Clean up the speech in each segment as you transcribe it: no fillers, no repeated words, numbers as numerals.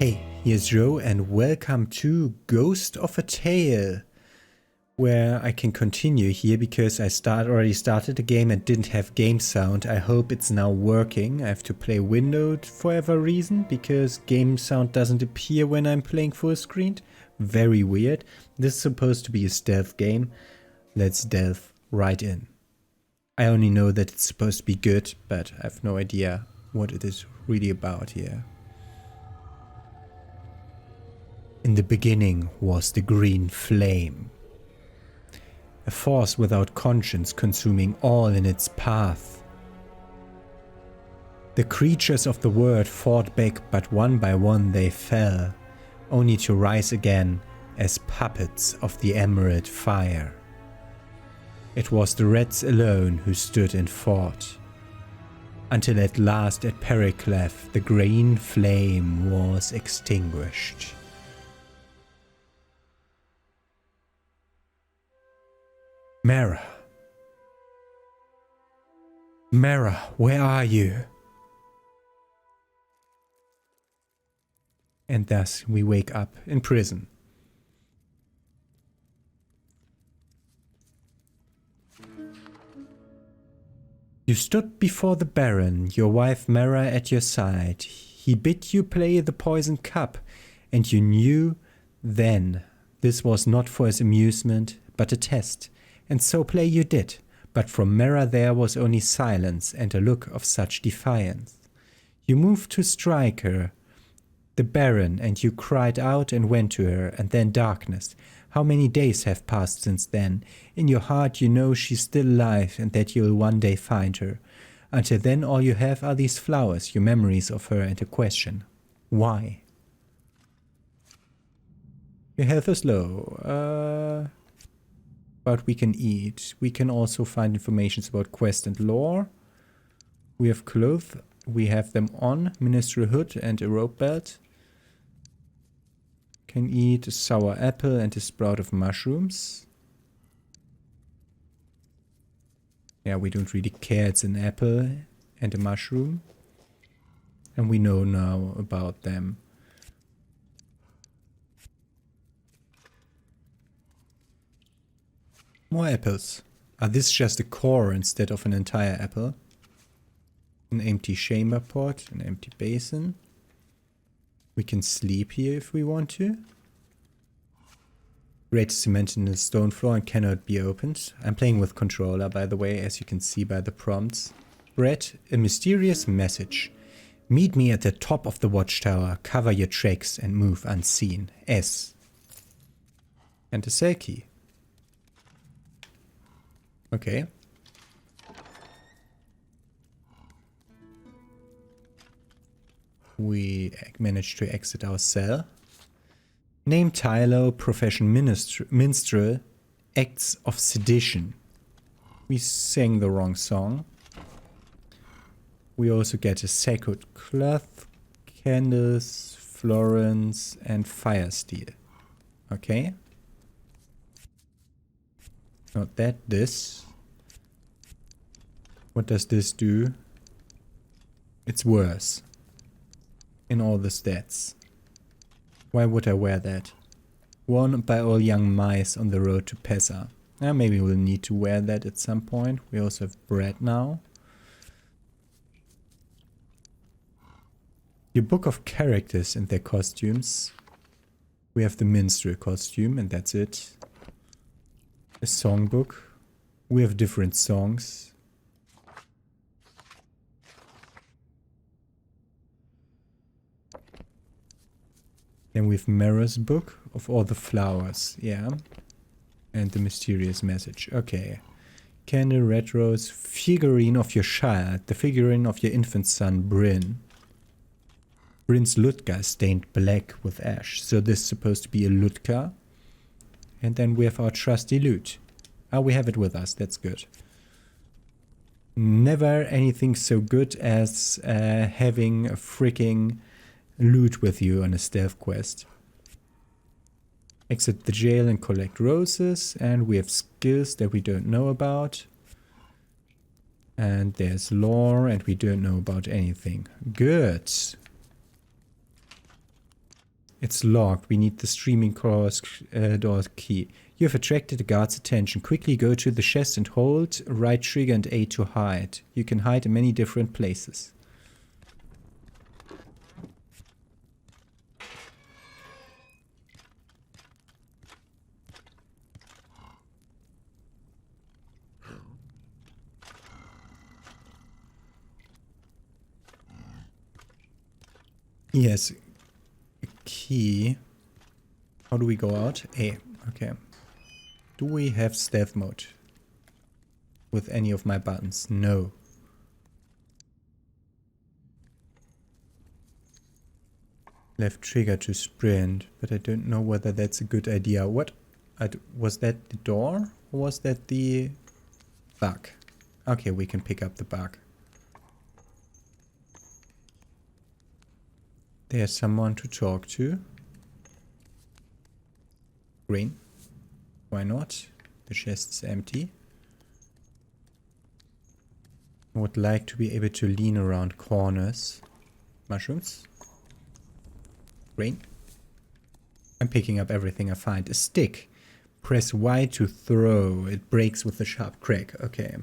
Hey, here's Joe and welcome to Ghost of a Tale, where I can continue here because I already started the game and didn't have game sound. I hope it's now working. I have to play windowed for whatever reason because game sound doesn't appear when I'm playing full screen. Very weird. This is supposed to be a stealth game. Let's delve right in. I only know that it's supposed to be good, but I have no idea what it is really about here. In the beginning was the green flame, a force without conscience consuming all in its path. The creatures of the world fought back, but one by one they fell, only to rise again as puppets of the emerald fire. It was the rats alone who stood and fought, until at last at perilous the green flame was extinguished. Merra. Merra, where are you? And thus we wake up in prison. You stood before the Baron, your wife Merra at your side. He bid you play the poisoned cup, and you knew then this was not for his amusement, but a test. And so play you did, but from Merra there was only silence and a look of such defiance. You moved to strike her, the Baron, and you cried out and went to her, and then darkness. How many days have passed since then? In your heart you know she's still alive and that you'll one day find her. Until then all you have are these flowers, your memories of her, and a question. Why? Your health is low. But we can eat. We can also find information about quest and lore. We have clothes. We have them on. Minstrel hood and a rope belt. Can eat a sour apple and a sprout of mushrooms. Yeah, we don't really care. It's an apple and a mushroom. And we know now about them. More apples. Ah, this is just a core instead of an entire apple. An empty chamber pot, an empty basin. We can sleep here if we want to. Great cement in the stone floor and cannot be opened. I'm playing with controller, by the way, as you can see by the prompts. Bread, a mysterious message. Meet me at the top of the watchtower, cover your tracks and move unseen. S. And a cell key. Okay. We managed to exit our cell. Name Tilo, profession minstrel, acts of sedition. We sang the wrong song. We also get a sacred cloth, candles, florins, and fire steel. Okay. Not that, this. What does this do? It's worse. In all the stats. Why would I wear that? Worn by all young mice on the road to Pesa. Maybe we'll need to wear that at some point. We also have bread now. Your book of characters and their costumes. We have the minstrel costume and that's it. A songbook. We have different songs. Then we have Merra's book of all the flowers, yeah. And the mysterious message, okay. Candle, red rose, figurine of your child, the figurine of your infant son, Bryn. Bryn's Lutka stained black with ash, so this is supposed to be a Lutka. And then we have our trusty lute. Ah, we have it with us, that's good. Never anything so good as having a freaking lute with you on a stealth quest. Exit the jail and collect roses, and we have skills that we don't know about. And there's lore, and we don't know about anything. Good. It's locked. We need the streaming cross door key. You have attracted the guard's attention. Quickly go to the chest and hold right trigger and A to hide. You can hide in many different places. Yes. Key. How do we go out? A. Okay. Do we have stealth mode with any of my buttons? No. Left trigger to sprint, but I don't know whether that's a good idea. What? Was that the door or was that the bug? Okay, we can pick up the bug. There's someone to talk to. Green. Why not? The chest's empty. I would like to be able to lean around corners. Mushrooms. Green. I'm picking up everything I find. A stick. Press Y to throw. It breaks with a sharp crack. Okay.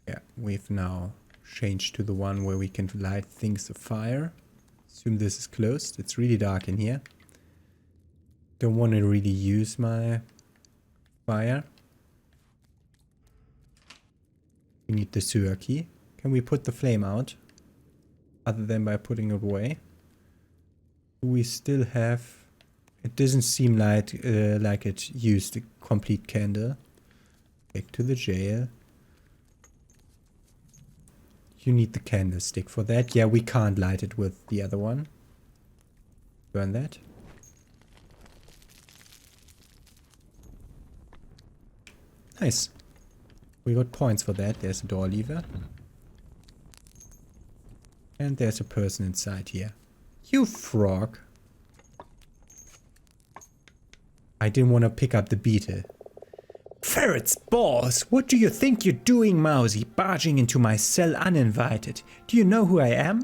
Yeah, we've now changed to the one where we can light things afire. Assume this is closed. It's really dark in here. Don't want to really use my fire. We need the sewer key. Can we put the flame out? Other than by putting it away? Do we still have... It doesn't seem like it used a complete candle. Back to the jail. You need the candlestick for that. Yeah, we can't light it with the other one. Burn that. Nice. We got points for that. There's a door lever. And there's a person inside here. You frog. I didn't want to pick up the beetle. Ferret's balls! What do you think you're doing, mousy, barging into my cell uninvited? Do you know who I am?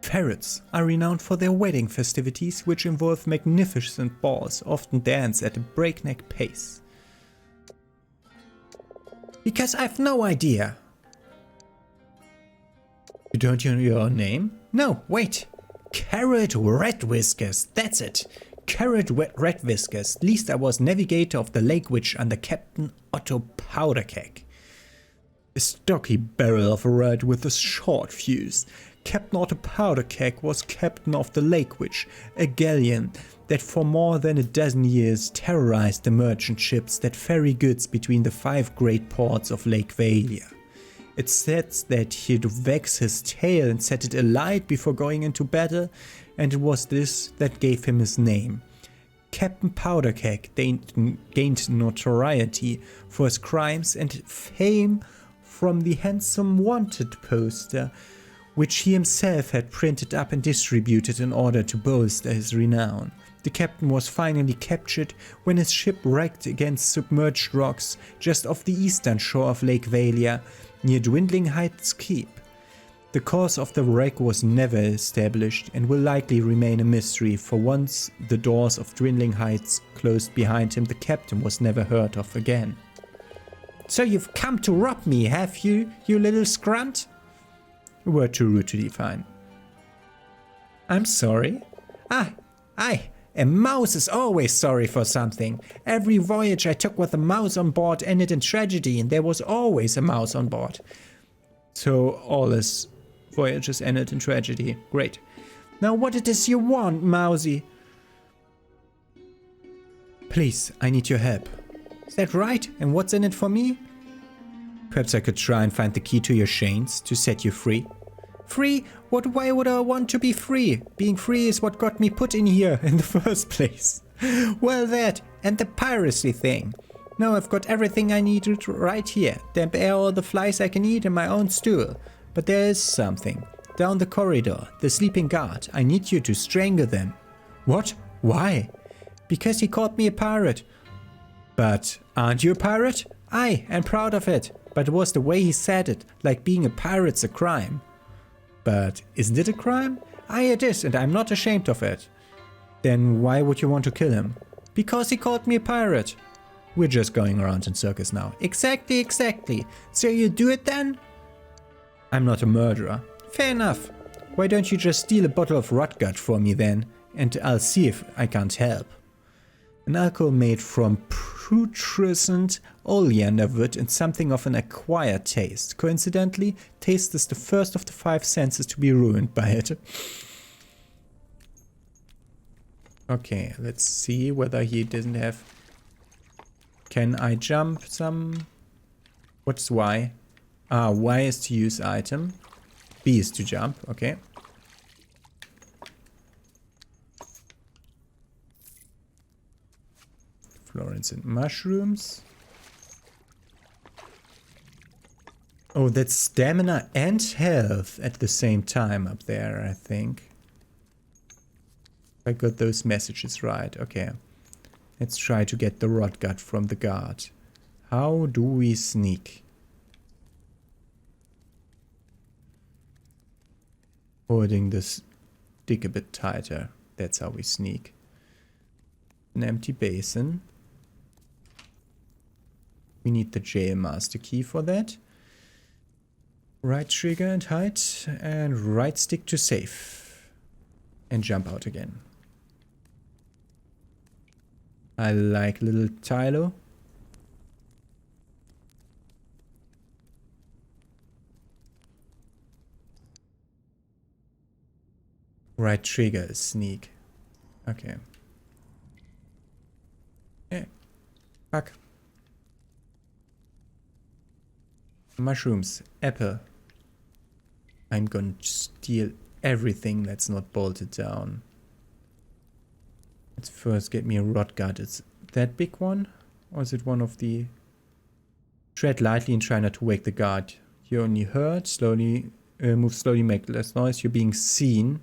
Ferrets are renowned for their wedding festivities, which involve magnificent balls, often dance at a breakneck pace. Because I've no idea. You don't know your name? No, wait. Carrot Red Whiskers, that's it. Carrot Red Whiskers. Least I was navigator of the Lake Witch under Captain Otto Powderkeg. A stocky barrel of a rat with a short fuse. Captain Otto Powderkeg was captain of the Lake Witch, a galleon that for more than a dozen years terrorized the merchant ships that ferry goods between the 5 great ports of Lake Valia. It said that he'd wax his tail and set it alight before going into battle, and it was this that gave him his name. Captain Powderkeg gained notoriety for his crimes and fame from the handsome wanted poster, which he himself had printed up and distributed in order to bolster his renown. The captain was finally captured when his ship wrecked against submerged rocks just off the eastern shore of Lake Valia, near Dwindling Heights Keep. The cause of the wreck was never established and will likely remain a mystery, for once the doors of Dwindling Heights closed behind him, the captain was never heard of again. So you've come to rob me, have you, you little scrunt? A word too rude to define. I'm sorry. A mouse is always sorry for something. Every voyage I took with a mouse on board ended in tragedy, and there was always a mouse on board. So all his voyages ended in tragedy. Great. Now what it is you want, mousy? Please, I need your help. Is that right? And what's in it for me? Perhaps I could try and find the key to your chains to set you free. Free? Why would I want to be free? Being free is what got me put in here in the first place. Well, that and the piracy thing. Now I've got everything I needed right here. Damp air, all the flies I can eat, and my own stool. But there is something. Down the corridor, the sleeping guard. I need you to strangle them. What? Why? Because he called me a pirate. But aren't you a pirate? Aye, and proud of it. But it was the way he said it, like being a pirate's a crime. But isn't it a crime? Aye, it is, and I'm not ashamed of it. Then why would you want to kill him? Because he called me a pirate. We're just going around in circles now. Exactly, exactly. So you do it then? I'm not a murderer. Fair enough. Why don't you just steal a bottle of rotgut for me then, and I'll see if I can't help. An alcohol made from putrescent oleander wood and something of an acquired taste. Coincidentally, taste is the first of the 5 senses to be ruined by it. Okay, let's see whether he didn't have... Can I jump some? What's Y? Ah, Y is to use item. B is to jump, okay. Florence and mushrooms. Oh, that's stamina and health at the same time up there, I think. I got those messages right, okay. Let's try to get the rotgut from the guard. How do we sneak? Holding this stick a bit tighter. That's how we sneak. An empty basin. We need the jail master key for that. Right trigger and hide. And right stick to save. And jump out again. I like little Tilo. Right trigger is sneak. Okay. Yeah. Fuck. Mushrooms. Apple. I'm gonna steal everything that's not bolted down. Let's first get me a rotgut. Is that big one? Or is it one of the... Tread lightly and try not to wake the guard. You're only heard. Slowly, move slowly, make less noise. You're being seen.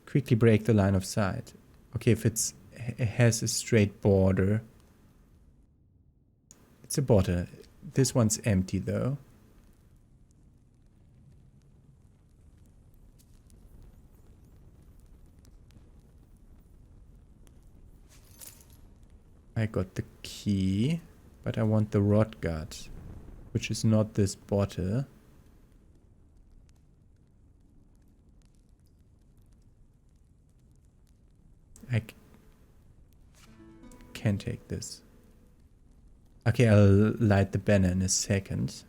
Quickly break the line of sight. Okay, if it has a straight border. It's a bottle. This one's empty though. I got the key, but I want the rotgut, which is not this bottle. I can take this. Okay, I'll light the banner in a second.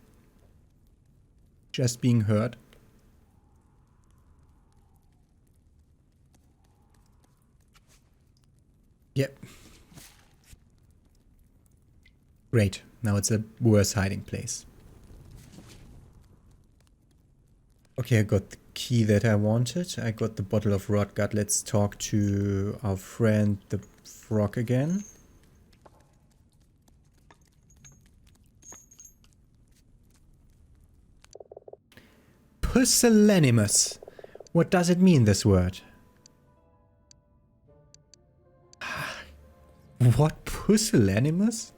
Just being heard. Yep. Great, now it's a worse hiding place. Okay, I got the key that I wanted. I got the bottle of rotgut. Let's talk to our friend the frog again. Pusillanimous. What does it mean, this word? What, pusillanimous?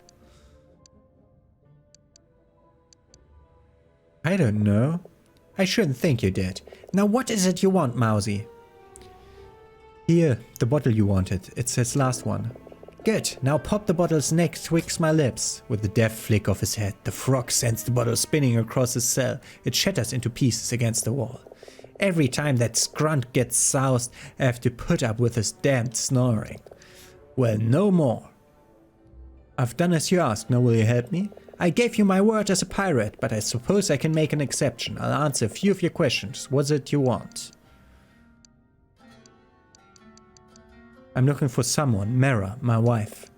I don't know. I shouldn't think you did. Now what is it you want, Mousy? Here, the bottle you wanted. It's his last one. Good. Now pop the bottle's neck twixt my lips. With the deft flick of his head, the frog sends the bottle spinning across his cell. It shatters into pieces against the wall. Every time that scrunt gets soused, I have to put up with his damned snoring. Well, no more. I've done as you asked. Now will you help me? I gave you my word as a pirate, but I suppose I can make an exception. I'll answer a few of your questions. What's it you want? I'm looking for someone. Merra, my wife.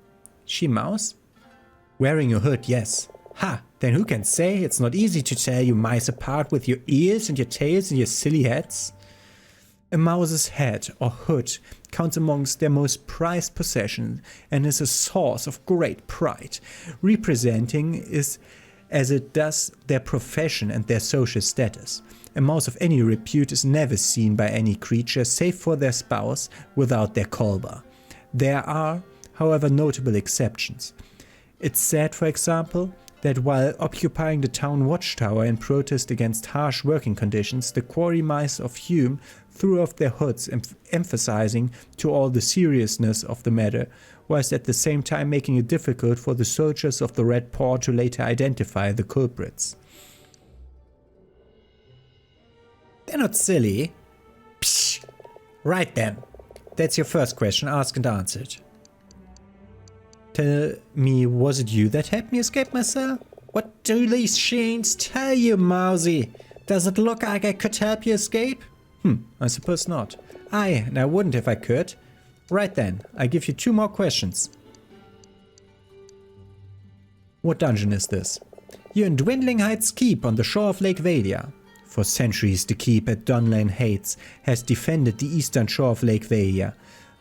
She mouse? Wearing a hood, yes. Ha! Then who can say it's not easy to tell you mice apart with your ears and your tails and your silly heads? A mouse's head or hood counts amongst their most prized possessions and is a source of great pride, representing is as it does their profession and their social status. A mouse of any repute is never seen by any creature save for their spouse without their collar. There are, however notable exceptions. It's said, for example, that while occupying the town watchtower in protest against harsh working conditions, the quarry mice of Hume threw off their hoods, emphasizing to all the seriousness of the matter, whilst at the same time making it difficult for the soldiers of the Red Paw to later identify the culprits. They're not silly. Psh! Right then. That's your first question asked and answered. Tell me, was it you that helped me escape my cell? What do these sheens tell you, mousy? Does it look like I could help you escape? I suppose not. Aye, and I wouldn't if I could. Right then, I give you 2 more questions. What dungeon is this? You're in Dwindling Heights Keep on the shore of Lake Valia. For centuries, the keep at Dwindling Heights has defended the eastern shore of Lake Valia.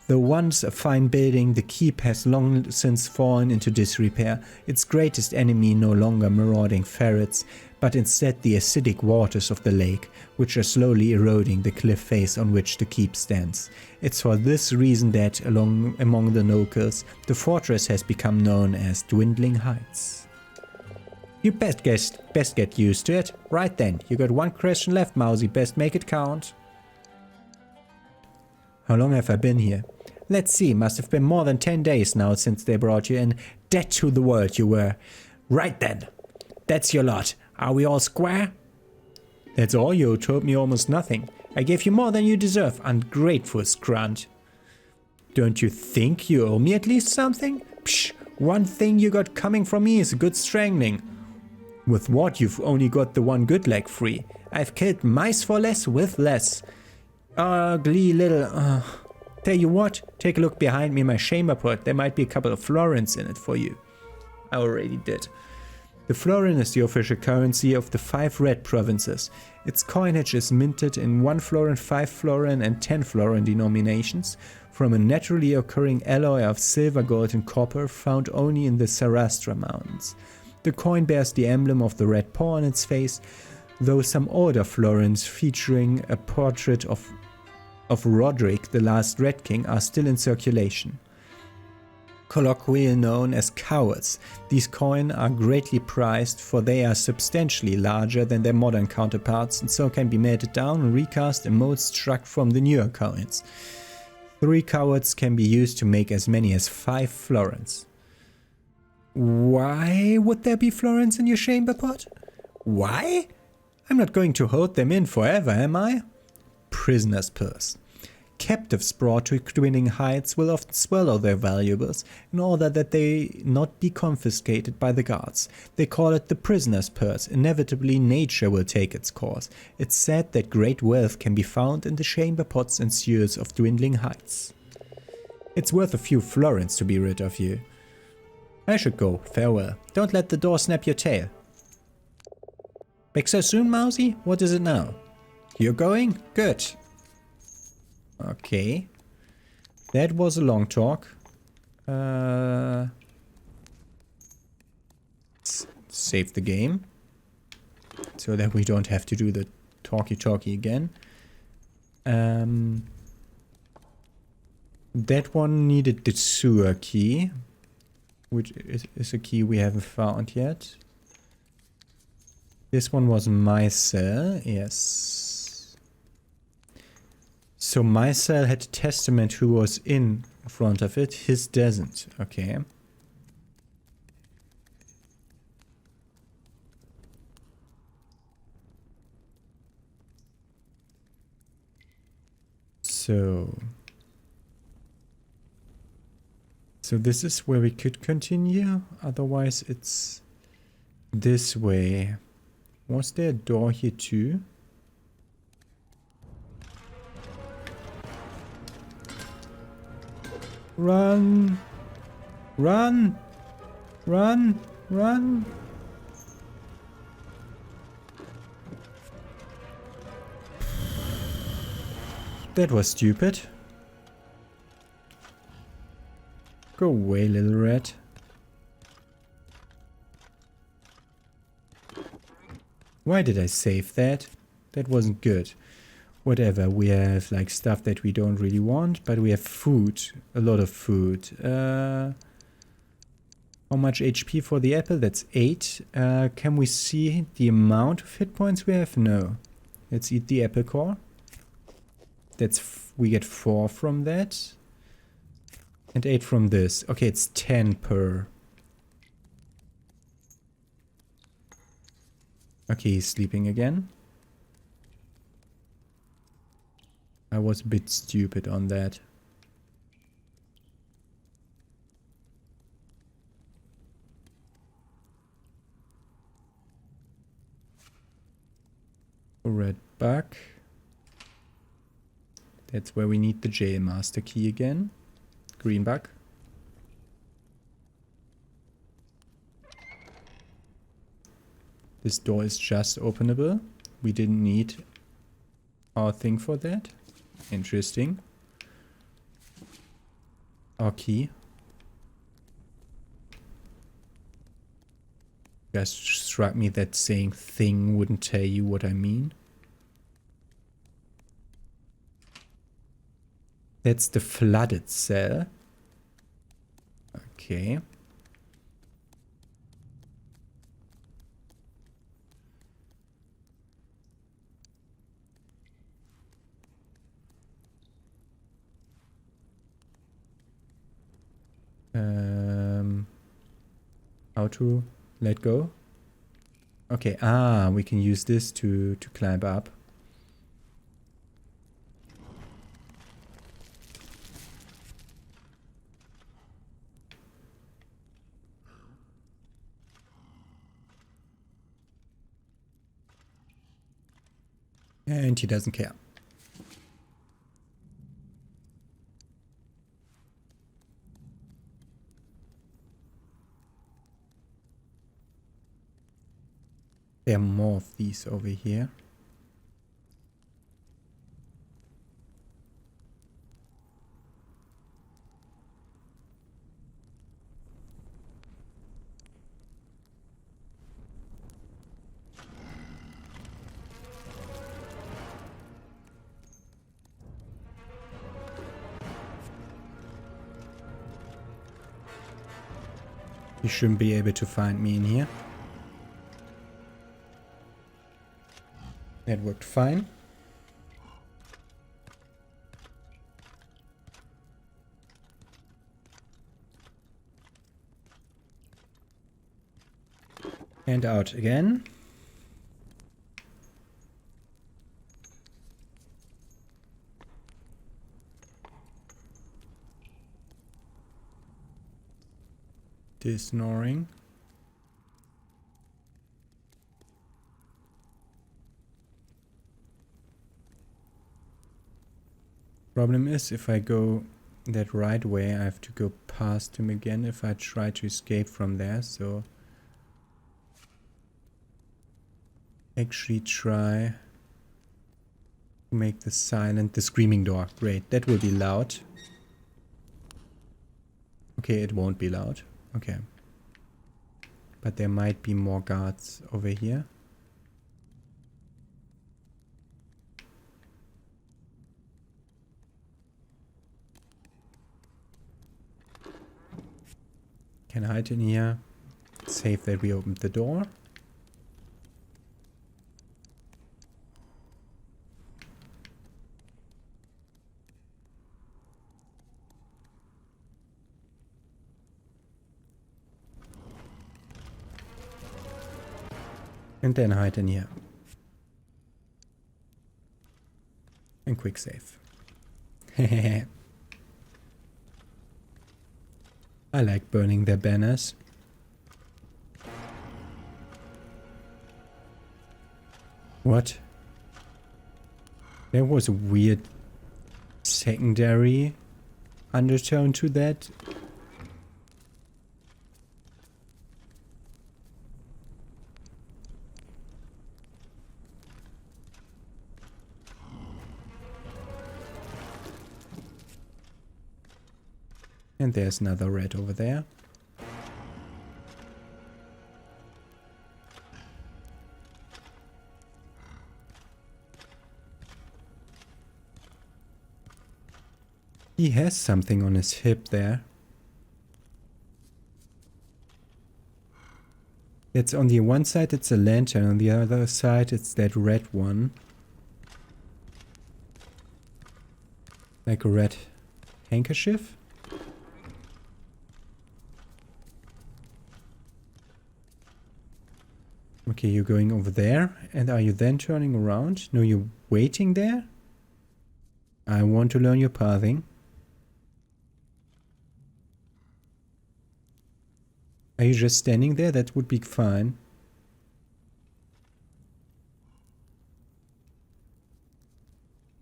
Though once a fine building, the keep has long since fallen into disrepair, its greatest enemy no longer marauding ferrets, but instead the acidic waters of the lake, which are slowly eroding the cliff face on which the keep stands. It's for this reason that, among the locals, the fortress has become known as Dwindling Heights. You best get used to it. Right then, you got 1 question left, mousy, best make it count. How long have I been here? Let's see, must have been more than 10 days now since they brought you in. Dead to the world you were. Right then. That's your lot. Are we all square? That's all. You told me almost nothing. I gave you more than you deserve, ungrateful scrunt. Don't you think you owe me at least something? Psh, one thing you got coming from me is a good strangling. With what, you've only got the 1 good leg free. I've killed mice for less with less. Ugly little... Tell you what, take a look behind me in my chamber pot. There might be a couple of florins in it for you. I already did. The florin is the official currency of the 5 red provinces. Its coinage is minted in 1 florin, 5 florin and 10 florin denominations from a naturally occurring alloy of silver, gold and copper found only in the Sarastra Mountains. The coin bears the emblem of the red paw on its face, though some older florins featuring a portrait of Roderick, the last Red King, are still in circulation. Colloquially known as cowards, these coins are greatly prized for they are substantially larger than their modern counterparts and so can be melted down and recast in molds struck from the newer coins. 3 cowards can be used to make as many as 5 florins. Why would there be florins in your chamber pot? Why? I'm not going to hold them in forever, am I? Prisoner's purse. Captives brought to Dwindling Heights will often swallow their valuables in order that they not be confiscated by the guards. They call it the prisoner's purse. Inevitably, nature will take its course. It's said that great wealth can be found in the chamber pots and sewers of Dwindling Heights. It's worth a few florins to be rid of you. I should go. Farewell. Don't let the door snap your tail. Back so soon, mousy? What is it now? You're going? Good. Okay. That was a long talk. Save the game. So that we don't have to do the talkie again. That one needed the sewer key, which is a key we haven't found yet. This one was my cell, yes. So my cell had a testament who was in front of it, his doesn't, okay. So this is where we could continue, otherwise it's this way. Was there a door here too? Run! Run! Run! Run! That was stupid. Go away, little rat. Why did I save that? That wasn't good. Whatever, we have like stuff that we don't really want, but we have food, a lot of food. How much HP for the apple? That's 8. Can we see the amount of hit points we have? No. Let's eat the apple core. We get 4 from that. And 8 from this. Okay, it's 10 per. Okay, he's sleeping again. I was a bit stupid on that. Red bug. That's where we need the jail master key again. Green bug. This door is just openable. We didn't need our thing for that. Interesting. Our key. Just struck me that saying thing wouldn't tell you what I mean. That's the flooded cell. Okay. How to let go? Okay, we can use this to climb up. And he doesn't care. There are more of these over here. You shouldn't be able to find me in here. That worked fine. And out again. This snoring. Problem is, if I go that right way, I have to go past him again if I try to escape from there, so actually try to make the screaming door. Great, that will be loud. Okay, it won't be loud. Okay. But there might be more guards over here. Can hide in here. Safe that we opened the door. And then hide in here. And quick save. I like burning their banners. What? There was a weird secondary undertone to that. And there's another rat over there. He has something on his hip there. It's on the one side it's a lantern, on the other side it's that red one. Like a red handkerchief? Okay, you're going over there. And are you then turning around? No, you're waiting there? I want to learn your pathing. Are you just standing there? That would be fine.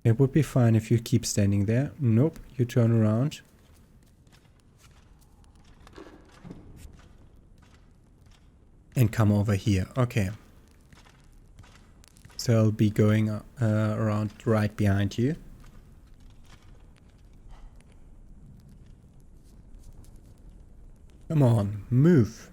It would be fine if you keep standing there. Nope, you turn around. And come over here. Okay. So I'll be going around right behind you. Come on, move.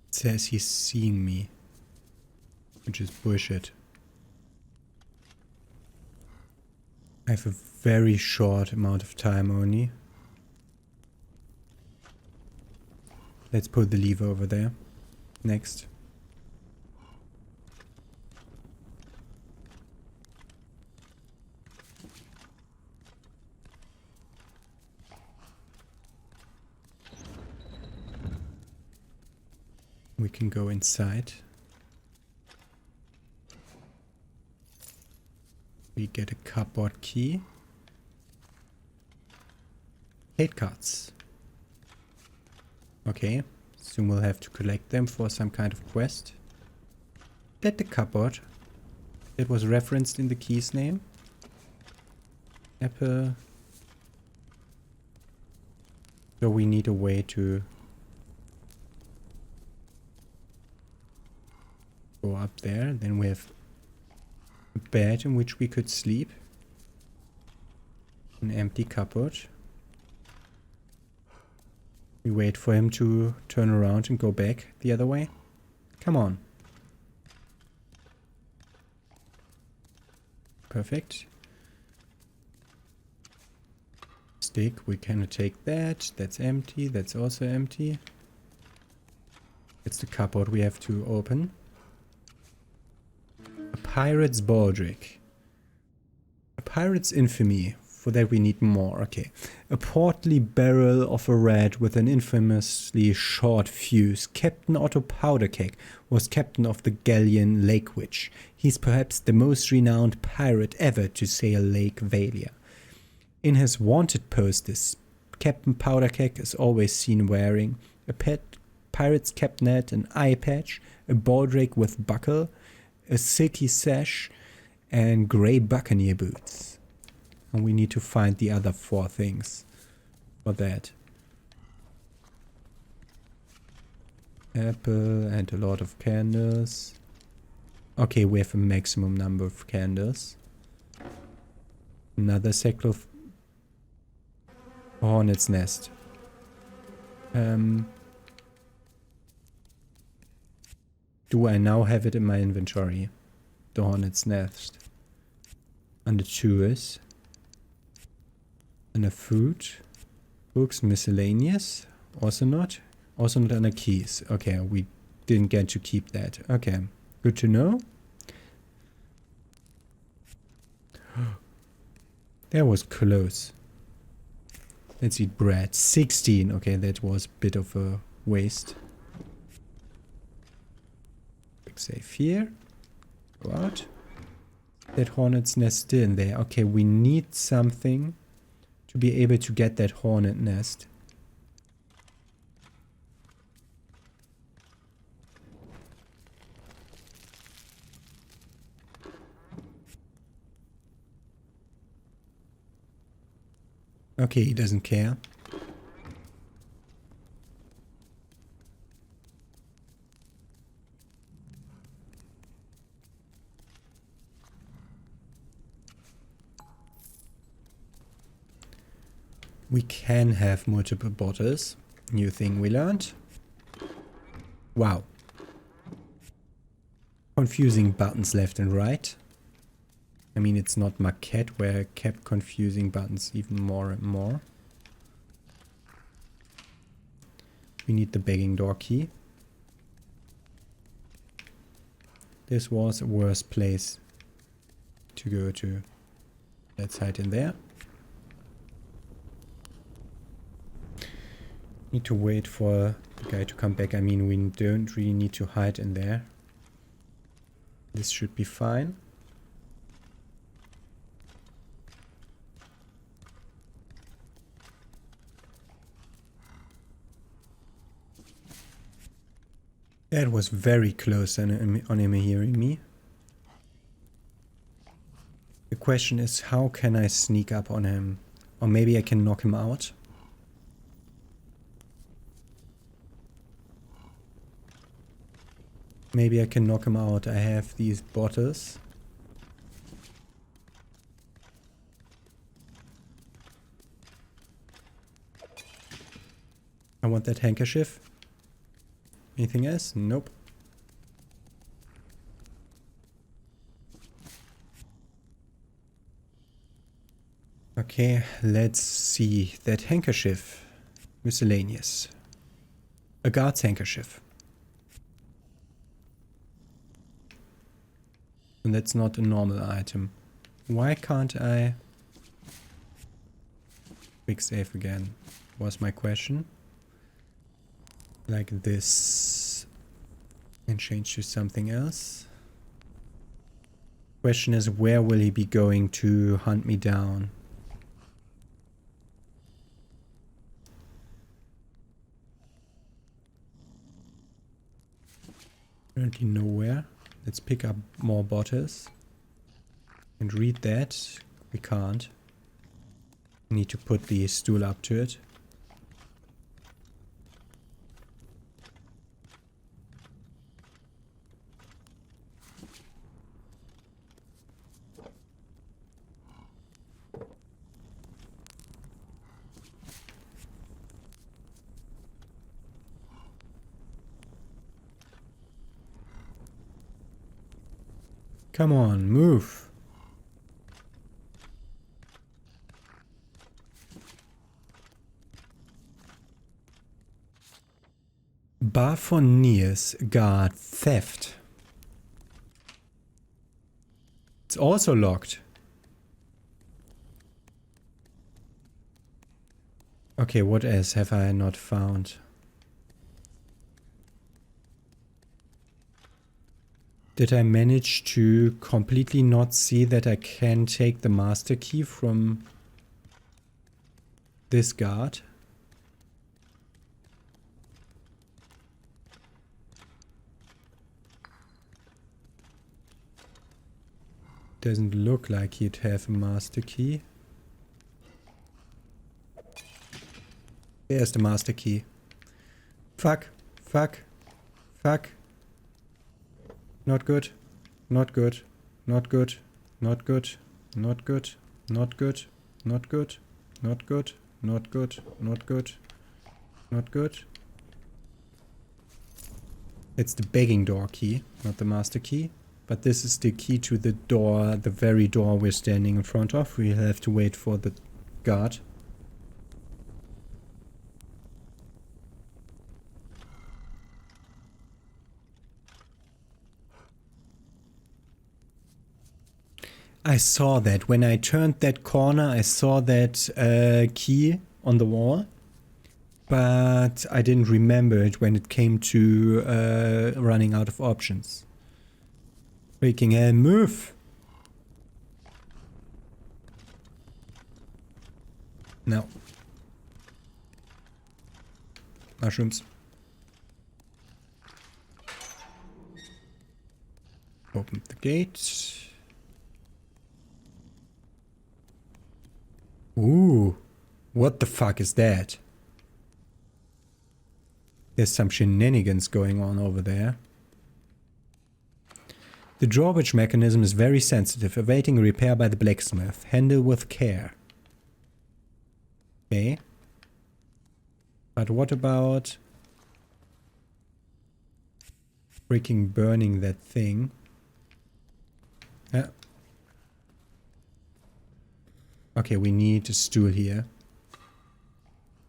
Says he's seeing me, which is bullshit. I have a very short amount of time only. Let's put the lever over there. Next. We can go inside. We get a cupboard key. 8 cards. Okay, soon we'll have to collect them for some kind of quest. Get the cupboard. It was referenced in the key's name. Apple. So we need a way to go up there. Then we have a bed in which we could sleep. An empty cupboard. We wait for him to turn around and go back the other way. Come on. Perfect. Stick, we cannot take that. That's empty. That's also empty. It's the cupboard we have to open. A pirate's baldric. A pirate's infamy. For that we need more. Okay. A portly barrel of a rat with an infamously short fuse. Captain Otto Powderkeg was captain of the galleon Lake Witch. He's perhaps the most renowned pirate ever to sail Lake Valia. In his wanted posters, Captain Powderkeg is always seen wearing a pirate's cap net, an eye patch, a baldric with buckle, a silky sash, and grey buccaneer boots. And we need to find the other 4 things for that. Apple and a lot of candles. Okay, we have a maximum number of candles. Another sack of hornet's nest. Do I now have it in my inventory? The hornet's nest. And the tours. And a food. Books, miscellaneous. Also not. Also not under keys. Okay, we didn't get to keep that. Okay, good to know. That was close. Let's eat bread. 16. Okay, that was a bit of a waste. Quick save here. Go out. That hornet's nest still in there. Okay, we need something to be able to get that hornet nest. Okay, he doesn't care. We can have multiple bottles. New thing we learned. Wow. Confusing buttons left and right. I mean, it's not maquette where I kept confusing buttons even more and more. We need the begging door key. This was a worse place to go to. Let's hide in there. Need to wait for the guy to come back. I mean, we don't really need to hide in there. This should be fine. That was very close on him hearing me. The question is, how can I sneak up on him? Or maybe I can knock him out? Maybe I can knock him out. I have these bottles. I want that handkerchief. Anything else? Nope. Okay, let's see. That handkerchief. Miscellaneous. A guard's handkerchief. And that's not a normal item. Why can't I... Quick save again, was my question. Like this. And change to something else. Question is, where will he be going to hunt me down? Apparently nowhere. Let's pick up more bottles. And read that. We can't. We need to put the stool up to it. Come on, move. Barfoniers guard theft. It's also locked. Okay, what else have I not found? Did I manage to completely not see that I can take the master key from this guard? Doesn't look like he'd have a master key. There's the master key. Fuck, fuck, fuck. Not good, not good, not good, not good, not good, not good, not good, not good, not good, not good, not good. It's the begging door key, not the master key. But this is the key to the door, the very door we're standing in front of. We'll have to wait for the guard. I saw that. When I turned that corner, I saw that key on the wall. But I didn't remember it when it came to running out of options. Freaking hell, move! No. Mushrooms. Open the gate. Ooh, what the fuck is that? There's some shenanigans going on over there. The drawbridge mechanism is very sensitive, awaiting repair by the blacksmith. Handle with care. Okay. But what about freaking burning that thing? Okay, we need a stool here.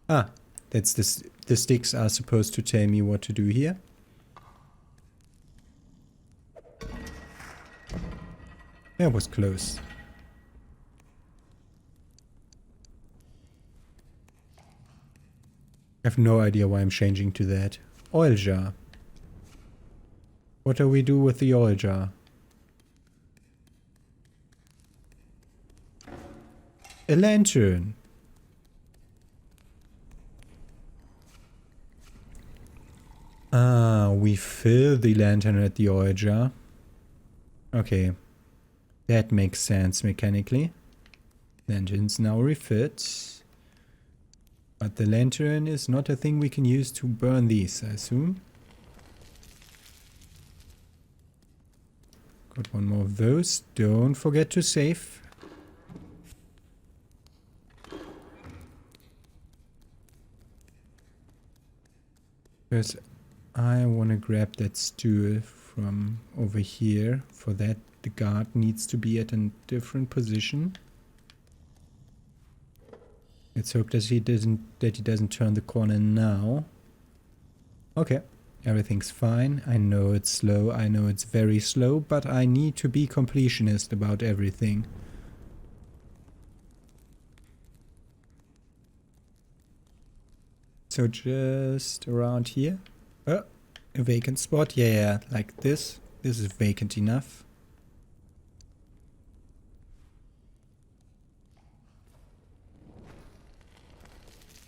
Ah, that's the sticks are supposed to tell me what to do here. That was close. I have no idea why I'm changing to that. Oil jar. What do we do with the oil jar? A lantern. Ah, we fill the lantern at the oil jar. Okay. That makes sense mechanically. Lanterns now refit. But the lantern is not a thing we can use to burn these, I assume. Got one more of those. Don't forget to save. Because I want to grab that stool from over here. For that, the guard needs to be at a different position. Let's hope that he doesn't turn the corner now. Okay, everything's fine. I know it's slow. I know it's very slow, but I need to be completionist about everything. So just around here. Oh, a vacant spot. Yeah, like this. This is vacant enough.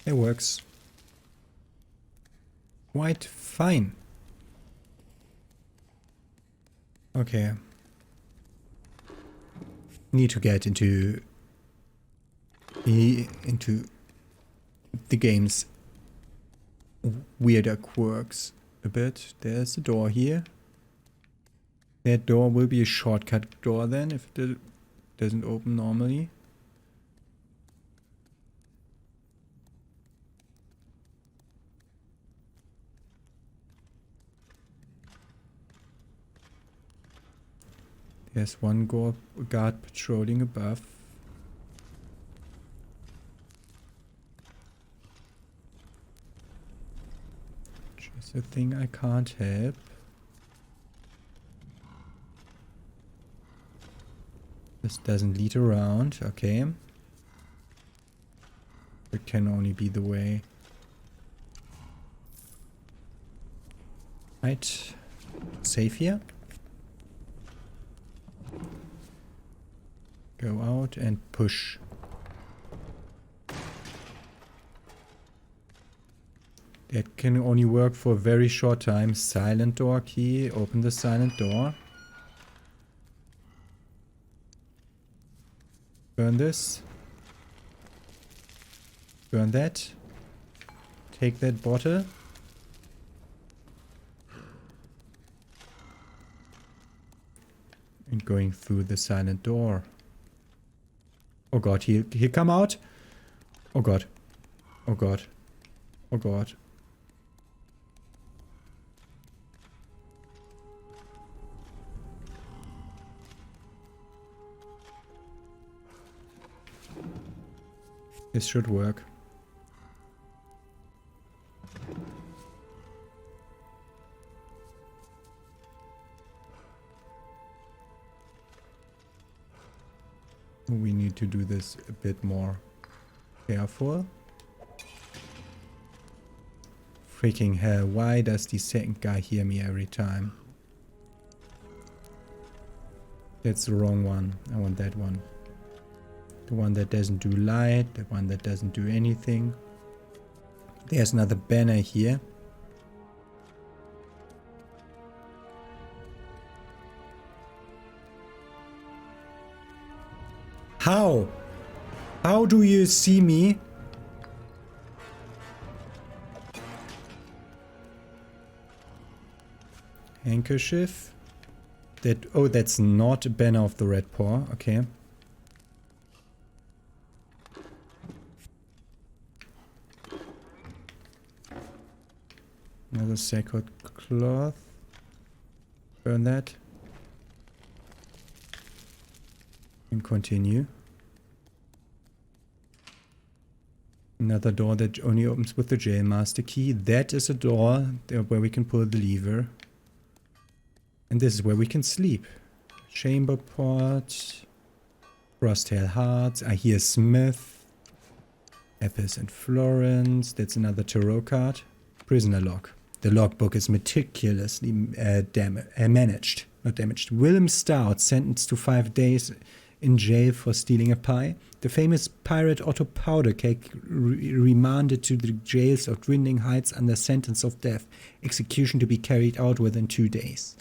It works. Quite fine. Okay. Need to get into the game's weirder quirks a bit. There's a door here. That door will be a shortcut door then if it doesn't open normally. There's one guard patrolling above. Just a thing I can't help. This doesn't lead around, okay. It can only be the way. Right. Save here. Go out and push. That can only work for a very short time. Silent door key. Open the silent door. Burn this. Burn that. Take that bottle. And going through the silent door. Oh god, he come out. Oh god. Oh god. Oh god. This should work. We need to do this a bit more careful. Freaking hell, why does the second guy hear me every time? That's the wrong one. I want that one. The one that doesn't do light, the one that doesn't do anything. There's another banner here. How? How do you see me? Handkerchief. Oh, that's not a banner of the Red Paw. Okay. Another sacred cloth. Burn that. And continue. Another door that only opens with the jail master key. That is a door where we can pull the lever. And this is where we can sleep. Chamber pot. Frosttail hearts. I hear Smith. Apples and Florence. That's another tarot card. Prisoner log. The logbook is meticulously managed. Not damaged. Willem Stout sentenced to 5 days in jail for stealing a pie. The famous pirate Otto Powdercake remanded to the jails of Dwindling Heights under sentence of death. Execution to be carried out within 2 days.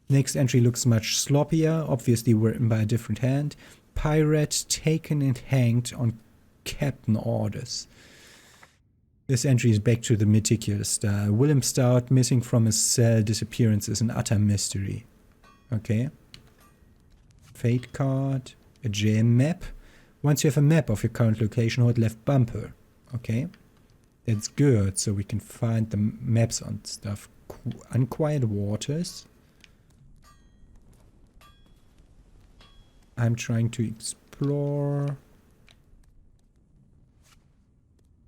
Next entry looks much sloppier, obviously written by a different hand. Pirate taken and hanged on captain orders. This entry is back to the meticulous style. Willem Stout missing from his cell, disappearance is an utter mystery. Okay. Fate card. A jail map. Once you have a map of your current location, hold left bumper. Okay. That's good, so we can find the maps on stuff. Unquiet waters. I'm trying to explore.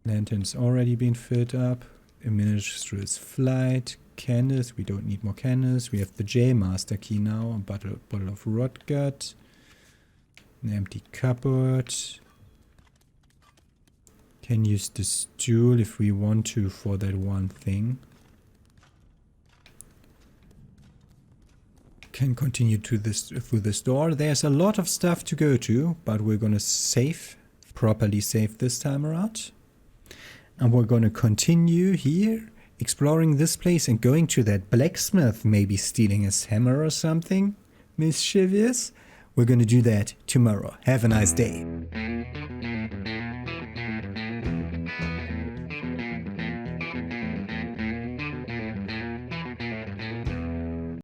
Lantern's already been filled up. A minstrel's flight. Candles. We don't need more candles. We have the jail master key now. A bottle of rotgut. An empty cupboard. Can use the stool if we want to for that one thing. Can continue to through this door. There's a lot of stuff to go to, but we're gonna properly save this time around. And we're gonna continue here, exploring this place and going to that blacksmith, maybe stealing his hammer or something mischievous. We're gonna do that tomorrow. Have a nice day.